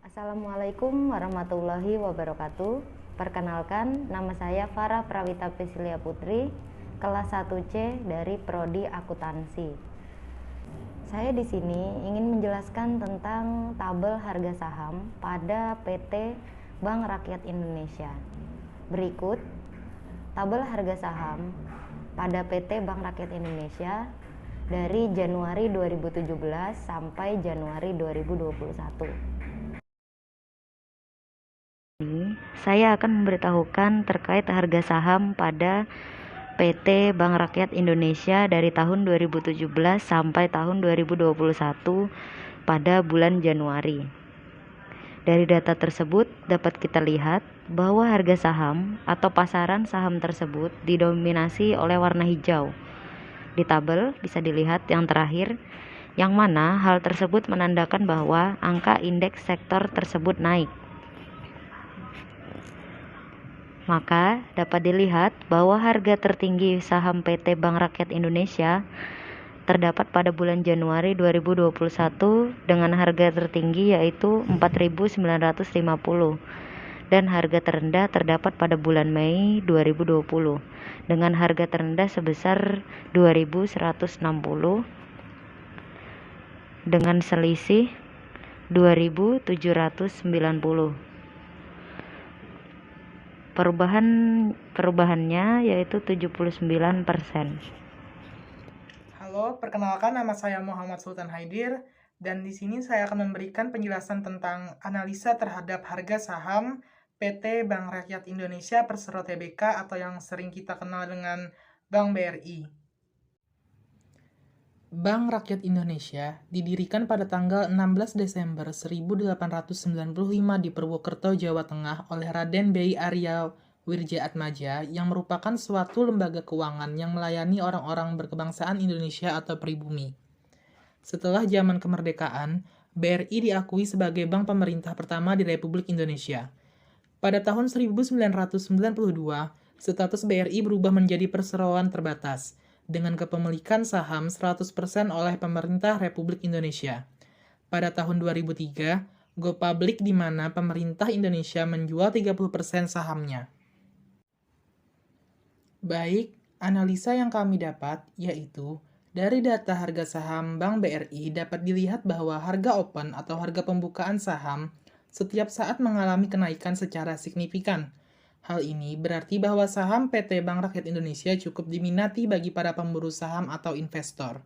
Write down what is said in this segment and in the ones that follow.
Assalamualaikum warahmatullahi wabarakatuh. Perkenalkan, nama saya Farah Prawita Priscilia Putri, kelas 1C dari Prodi Akuntansi. Saya di sini ingin menjelaskan tentang tabel harga saham pada PT Bank Rakyat Indonesia. Berikut tabel harga saham pada PT Bank Rakyat Indonesia dari Januari 2017 sampai Januari 2021. Saya akan memberitahukan terkait harga saham pada PT Bank Rakyat Indonesia dari tahun 2017 sampai tahun 2021 pada bulan Januari. Dari data tersebut dapat kita lihat bahwa harga saham atau pasaran saham tersebut didominasi oleh warna hijau. Di tabel bisa dilihat yang terakhir, yang mana hal tersebut menandakan bahwa angka indeks sektor tersebut naik. Maka dapat dilihat bahwa harga tertinggi saham PT Bank Rakyat Indonesia terdapat pada bulan Januari 2021 dengan harga tertinggi yaitu 4.950 dan harga terendah terdapat pada bulan Mei 2020 dengan harga terendah sebesar 2.160 dengan selisih 2.790. Perubahannya yaitu 79%. Halo, perkenalkan nama saya Muhammad Sultan Haidir dan di sini saya akan memberikan penjelasan tentang analisa terhadap harga saham PT Bank Rakyat Indonesia Persero Tbk atau yang sering kita kenal dengan Bank BRI. Bank Rakyat Indonesia didirikan pada tanggal 16 Desember 1895 di Purwokerto, Jawa Tengah oleh Raden B. Arya Wirja-Atmaja yang merupakan suatu lembaga keuangan yang melayani orang-orang berkebangsaan Indonesia atau pribumi. Setelah zaman kemerdekaan, BRI diakui sebagai bank pemerintah pertama di Republik Indonesia. Pada tahun 1992, status BRI berubah menjadi perseroan terbatas, dengan kepemilikan saham 100% oleh pemerintah Republik Indonesia. Pada tahun 2003, go public di mana pemerintah Indonesia menjual 30% sahamnya. Baik, analisa yang kami dapat yaitu dari data harga saham Bank BRI dapat dilihat bahwa harga open atau harga pembukaan saham setiap saat mengalami kenaikan secara signifikan. Hal ini berarti bahwa saham PT Bank Rakyat Indonesia cukup diminati bagi para pemburu saham atau investor.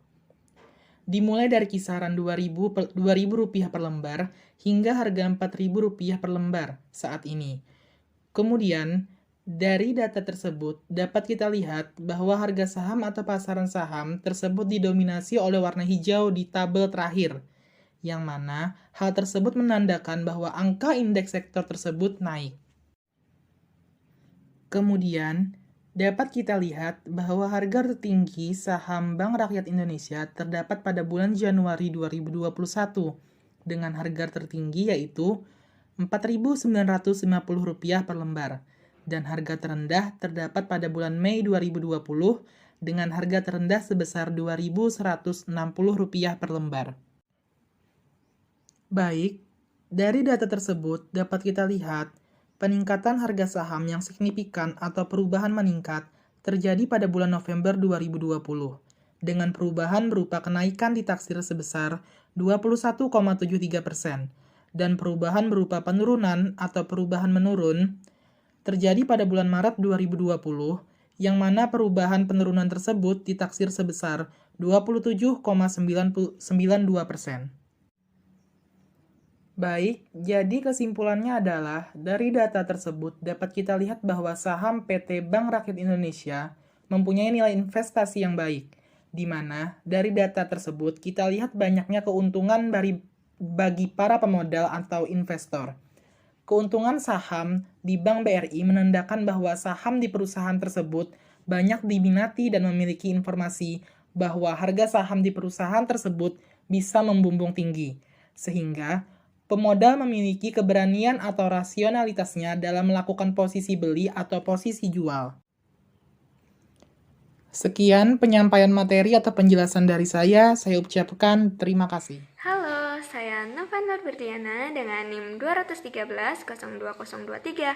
Dimulai dari kisaran Rp2.000 per lembar hingga harga Rp4.000 per lembar saat ini. Kemudian, dari data tersebut dapat kita lihat bahwa harga saham atau pasaran saham tersebut didominasi oleh warna hijau di tabel terakhir, yang mana hal tersebut menandakan bahwa angka indeks sektor tersebut naik. Kemudian, dapat kita lihat bahwa harga tertinggi saham Bank Rakyat Indonesia terdapat pada bulan Januari 2021 dengan harga tertinggi yaitu Rp4.950 per lembar dan harga terendah terdapat pada bulan Mei 2020 dengan harga terendah sebesar Rp2.160 per lembar. Baik, dari data tersebut dapat kita lihat peningkatan harga saham yang signifikan atau perubahan meningkat terjadi pada bulan November 2020, dengan perubahan berupa kenaikan ditaksir sebesar 21,73%, dan perubahan berupa penurunan atau perubahan menurun terjadi pada bulan Maret 2020, yang mana perubahan penurunan tersebut ditaksir sebesar 27,92%. Baik, jadi kesimpulannya adalah dari data tersebut dapat kita lihat bahwa saham PT Bank Rakyat Indonesia mempunyai nilai investasi yang baik, di mana dari data tersebut kita lihat banyaknya keuntungan bagi para pemodal atau investor. Keuntungan saham di Bank BRI menandakan bahwa saham di perusahaan tersebut banyak diminati dan memiliki informasi bahwa harga saham di perusahaan tersebut bisa membumbung tinggi, sehingga pemodal memiliki keberanian atau rasionalitasnya dalam melakukan posisi beli atau posisi jual. Sekian penyampaian materi atau penjelasan dari saya ucapkan terima kasih. Halo, saya Nova Nurberdiana dengan NIM 213 02023.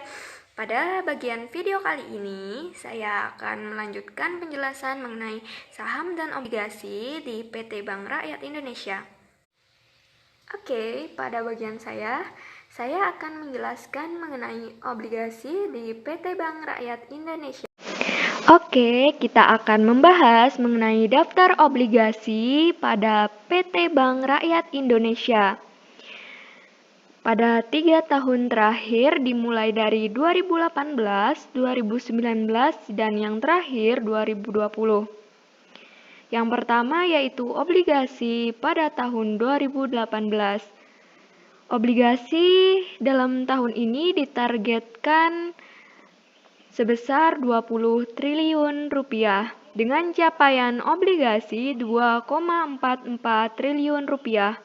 Pada bagian video kali ini, saya akan melanjutkan penjelasan mengenai saham dan obligasi di PT Bank Rakyat Indonesia. Oke, pada bagian saya akan menjelaskan mengenai obligasi di PT Bank Rakyat Indonesia. Oke, kita akan membahas mengenai daftar obligasi pada PT Bank Rakyat Indonesia. Pada 3 tahun terakhir dimulai dari 2018, 2019, dan yang terakhir 2020. Yang pertama yaitu obligasi pada tahun 2018. Obligasi dalam tahun ini ditargetkan sebesar 20 triliun rupiah dengan capaian obligasi 2,44 triliun rupiah.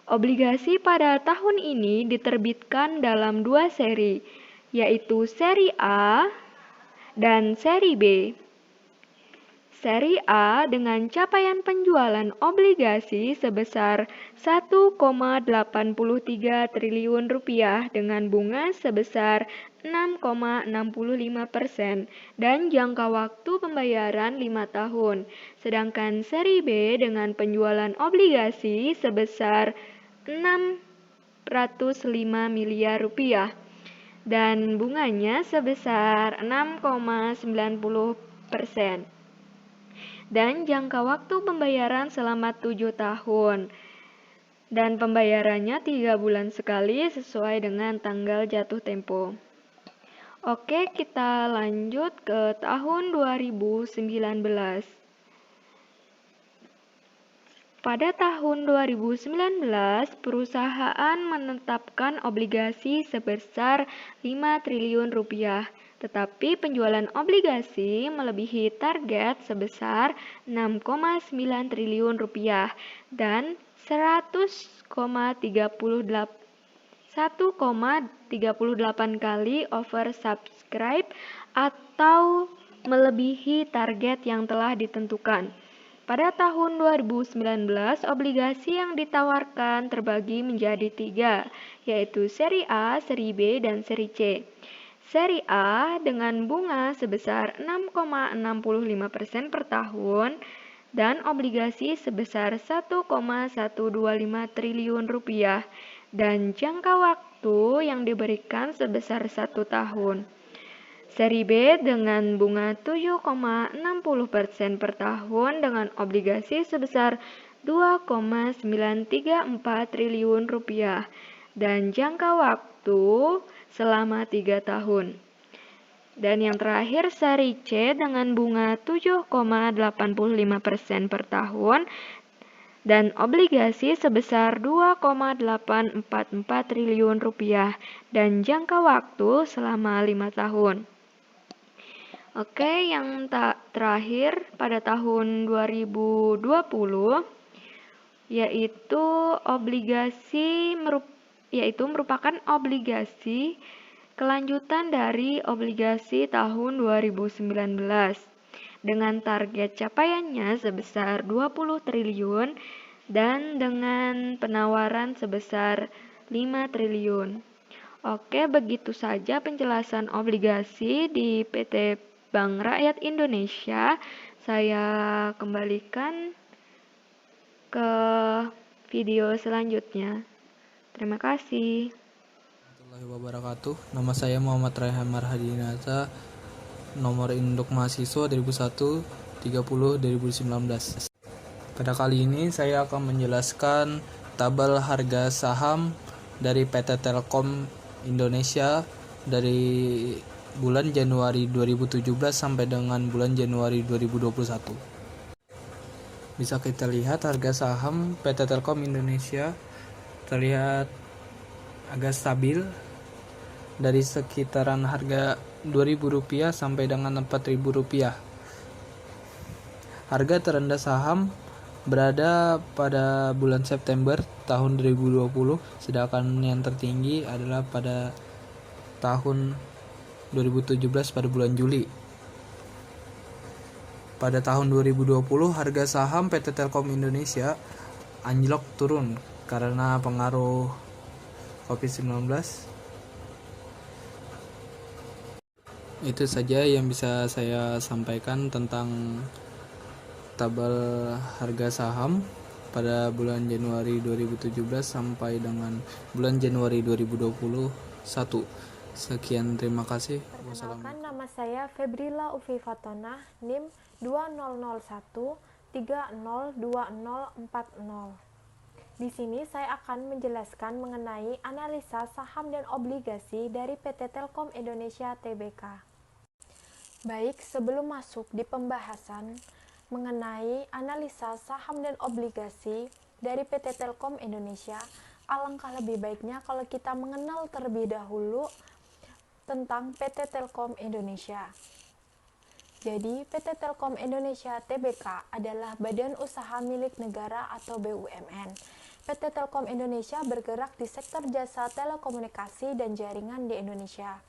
Obligasi pada tahun ini diterbitkan dalam 2 seri, yaitu seri A dan seri B. Seri A dengan capaian penjualan obligasi sebesar 1,83 triliun rupiah dengan bunga sebesar 6,65% dan jangka waktu pembayaran 5 tahun. Sedangkan seri B dengan penjualan obligasi sebesar 605 miliar rupiah dan bunganya sebesar 6,90%. Dan jangka waktu pembayaran selama 7 tahun. Dan pembayarannya 3 bulan sekali sesuai dengan tanggal jatuh tempo. Oke, kita lanjut ke tahun 2019. Pada tahun 2019, perusahaan menetapkan obligasi sebesar 5 triliun rupiah. Tetapi penjualan obligasi melebihi target sebesar 6,9 triliun rupiah dan 1,38 kali oversubscribe atau melebihi target yang telah ditentukan. Pada tahun 2019, obligasi yang ditawarkan terbagi menjadi 3, yaitu seri A, seri B, dan seri C. Seri A dengan bunga sebesar 6,65% per tahun dan obligasi sebesar 1,125 triliun rupiah dan jangka waktu yang diberikan sebesar 1 tahun. Seri B dengan bunga 7,60% per tahun dengan obligasi sebesar 2,934 triliun rupiah dan jangka waktu selama 3 tahun. Dan yang terakhir seri C dengan bunga 7,85% per tahun dan obligasi sebesar 2,844 triliun rupiah dan jangka waktu selama 5 tahun. Oke, yang terakhir pada tahun 2020 yaitu merupakan obligasi kelanjutan dari obligasi tahun 2019 dengan target capaiannya sebesar 20 triliun dan dengan penawaran sebesar 5 triliun. Oke, begitu saja penjelasan obligasi di PT Bank Rakyat Indonesia. Saya kembalikan ke video selanjutnya. Terima kasih. Warahmatullahi wabarakatuh. Nama saya Muhammad Raihan Marhadinata. Nomor induk mahasiswa 2001 30 2019. Pada kali ini saya akan menjelaskan tabel harga saham dari PT Telkom Indonesia dari bulan Januari 2017 sampai dengan bulan Januari 2021. Bisa kita lihat harga saham PT Telkom Indonesia terlihat agak stabil dari sekitaran harga Rp2.000 sampai dengan Rp4.000. Harga terendah saham berada pada bulan September tahun 2020, sedangkan yang tertinggi adalah pada tahun 2017 pada bulan Juli. Pada tahun 2020 harga saham PT Telkom Indonesia anjlok turun karena pengaruh COVID-19. Itu saja yang bisa saya sampaikan tentang tabel harga saham pada bulan Januari 2017 sampai dengan bulan Januari 2021. Sekian, terima kasih. Perkenalkan, nama saya Febrila Ufi Fatona, NIM 2001302040. Di sini saya akan menjelaskan mengenai analisa saham dan obligasi dari PT Telkom Indonesia Tbk. Baik, sebelum masuk di pembahasan mengenai analisa saham dan obligasi dari PT Telkom Indonesia, alangkah lebih baiknya kalau kita mengenal terlebih dahulu tentang PT Telkom Indonesia. Jadi, PT Telkom Indonesia Tbk adalah badan usaha milik negara atau BUMN. PT Telkom Indonesia bergerak di sektor jasa telekomunikasi dan jaringan di Indonesia.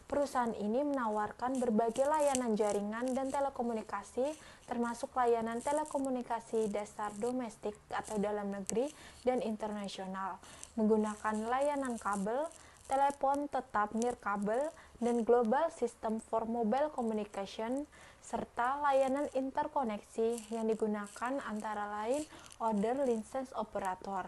Perusahaan ini menawarkan berbagai layanan jaringan dan telekomunikasi, termasuk layanan telekomunikasi dasar domestik atau dalam negeri dan internasional, menggunakan layanan kabel, telepon tetap nirkabel, dan global system for mobile communication, serta layanan interkoneksi yang digunakan antara lain order license operator.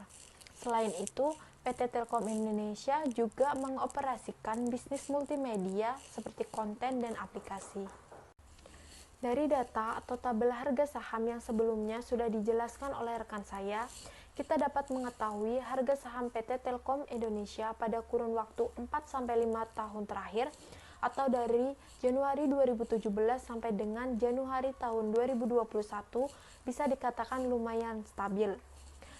Selain itu, PT Telkom Indonesia juga mengoperasikan bisnis multimedia seperti konten dan aplikasi. Dari data atau tabel harga saham yang sebelumnya sudah dijelaskan oleh rekan saya, kita dapat mengetahui harga saham PT Telkom Indonesia pada kurun waktu 4-5 tahun terakhir atau dari Januari 2017 sampai dengan Januari tahun 2021 bisa dikatakan lumayan stabil,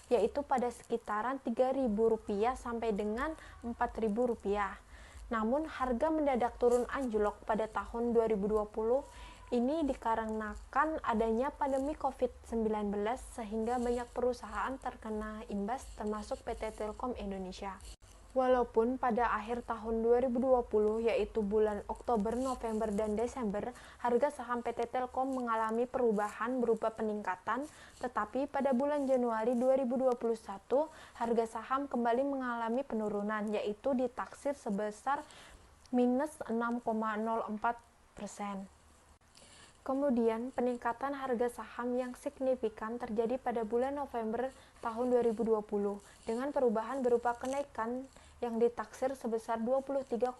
yaitu pada sekitaran Rp3.000 sampai dengan Rp4.000. Namun harga mendadak turun anjlok pada tahun 2020 ini dikarenakan adanya pandemi COVID-19 sehingga banyak perusahaan terkena imbas termasuk PT Telkom Indonesia. Walaupun pada akhir tahun 2020 yaitu bulan Oktober, November, dan Desember harga saham PT Telkom mengalami perubahan berupa peningkatan, tetapi pada bulan Januari 2021 harga saham kembali mengalami penurunan yaitu ditaksir sebesar minus 6,04%. Kemudian peningkatan harga saham yang signifikan terjadi pada bulan November tahun 2020 dengan perubahan berupa kenaikan yang ditaksir sebesar 23,28%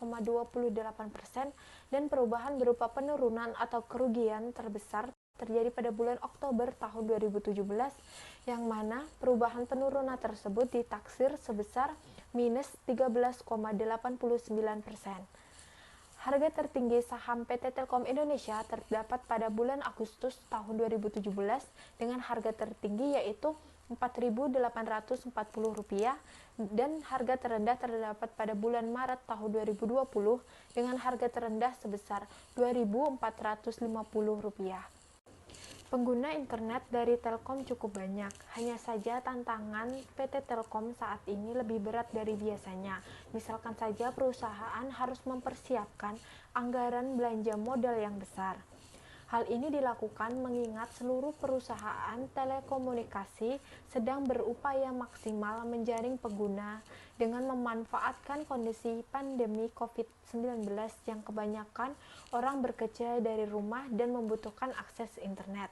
dan perubahan berupa penurunan atau kerugian terbesar terjadi pada bulan Oktober tahun 2017 yang mana perubahan penurunan tersebut ditaksir sebesar minus 13,89%. Harga tertinggi saham PT Telkom Indonesia terdapat pada bulan Agustus tahun 2017 dengan harga tertinggi yaitu Rp4.840 dan harga terendah terdapat pada bulan Maret tahun 2020 dengan harga terendah sebesar Rp2.450. Pengguna internet dari Telkom cukup banyak, hanya saja tantangan PT Telkom saat ini lebih berat dari biasanya. Misalkan saja perusahaan harus mempersiapkan anggaran belanja modal yang besar. Hal ini dilakukan mengingat seluruh perusahaan telekomunikasi sedang berupaya maksimal menjaring pengguna dengan memanfaatkan kondisi pandemi COVID-19 yang kebanyakan orang bekerja dari rumah dan membutuhkan akses internet.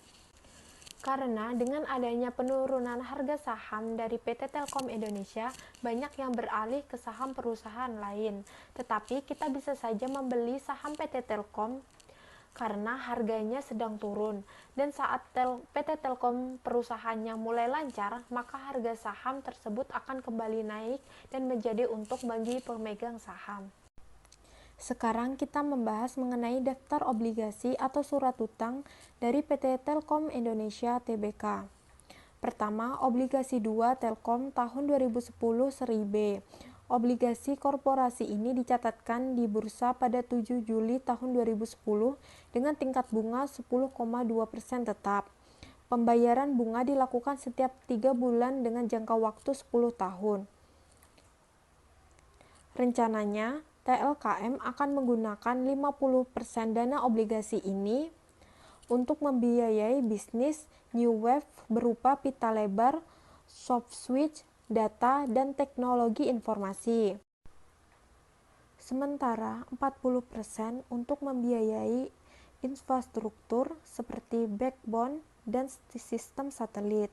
Karena dengan adanya penurunan harga saham dari PT Telkom Indonesia, banyak yang beralih ke saham perusahaan lain. Tetapi kita bisa saja membeli saham PT Telkom karena harganya sedang turun, dan saat PT Telkom perusahaannya mulai lancar, maka harga saham tersebut akan kembali naik dan menjadi untung bagi pemegang saham. Sekarang kita membahas mengenai daftar obligasi atau surat utang dari PT Telkom Indonesia Tbk. Pertama, obligasi 2 Telkom tahun 2010 seri B. Obligasi korporasi ini dicatatkan di bursa pada 7 Juli tahun 2010 dengan tingkat bunga 10,2% tetap. Pembayaran bunga dilakukan setiap 3 bulan dengan jangka waktu 10 tahun. Rencananya, TLKM akan menggunakan 50% dana obligasi ini untuk membiayai bisnis New Wave berupa pita lebar, soft switch, data, dan teknologi informasi. Sementara 40% untuk membiayai infrastruktur seperti backbone dan sistem satelit.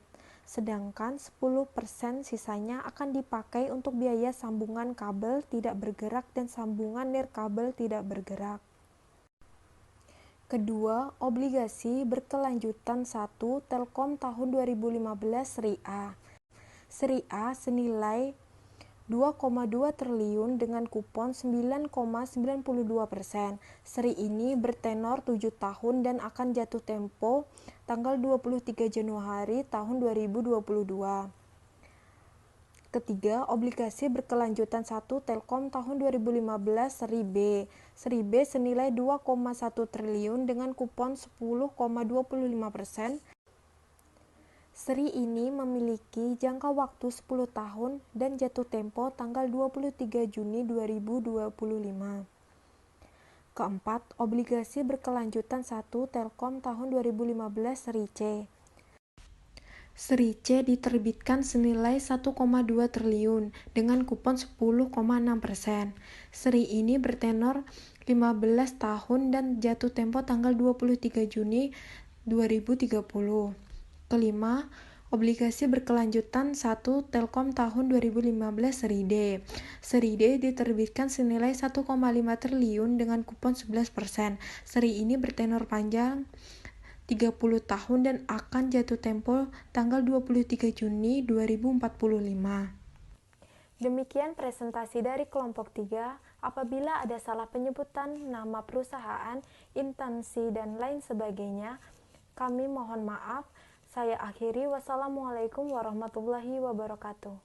Sedangkan 10% sisanya akan dipakai untuk biaya sambungan kabel tidak bergerak dan sambungan nirkabel tidak bergerak. Kedua, obligasi berkelanjutan 1 Telkom tahun 2015 Seri A. Seri A senilai 2,2 triliun dengan kupon 9,92%. Seri ini bertenor 7 tahun dan akan jatuh tempo tanggal 23 Januari tahun 2022. Ketiga, obligasi berkelanjutan 1 Telkom tahun 2015 Seri B. Seri B senilai 2,1 triliun dengan kupon 10,25%. Seri ini memiliki jangka waktu 10 tahun dan jatuh tempo tanggal 23 Juni 2025. Keempat, obligasi berkelanjutan 1 Telkom tahun 2015 Seri C. Seri C diterbitkan senilai 1,2 triliun dengan kupon 10,6%. Seri ini bertenor 15 tahun dan jatuh tempo tanggal 23 Juni 2030. Kelima, obligasi berkelanjutan 1 Telkom tahun 2015 Seri D. Seri D diterbitkan senilai 1,5 triliun dengan kupon 11%. Seri ini bertenor panjang 30 tahun dan akan jatuh tempo tanggal 23 Juni 2045. Demikian presentasi dari kelompok 3. Apabila ada salah penyebutan nama perusahaan, instansi, dan lain sebagainya, kami mohon maaf. Saya akhiri. Wassalamualaikum warahmatullahi wabarakatuh.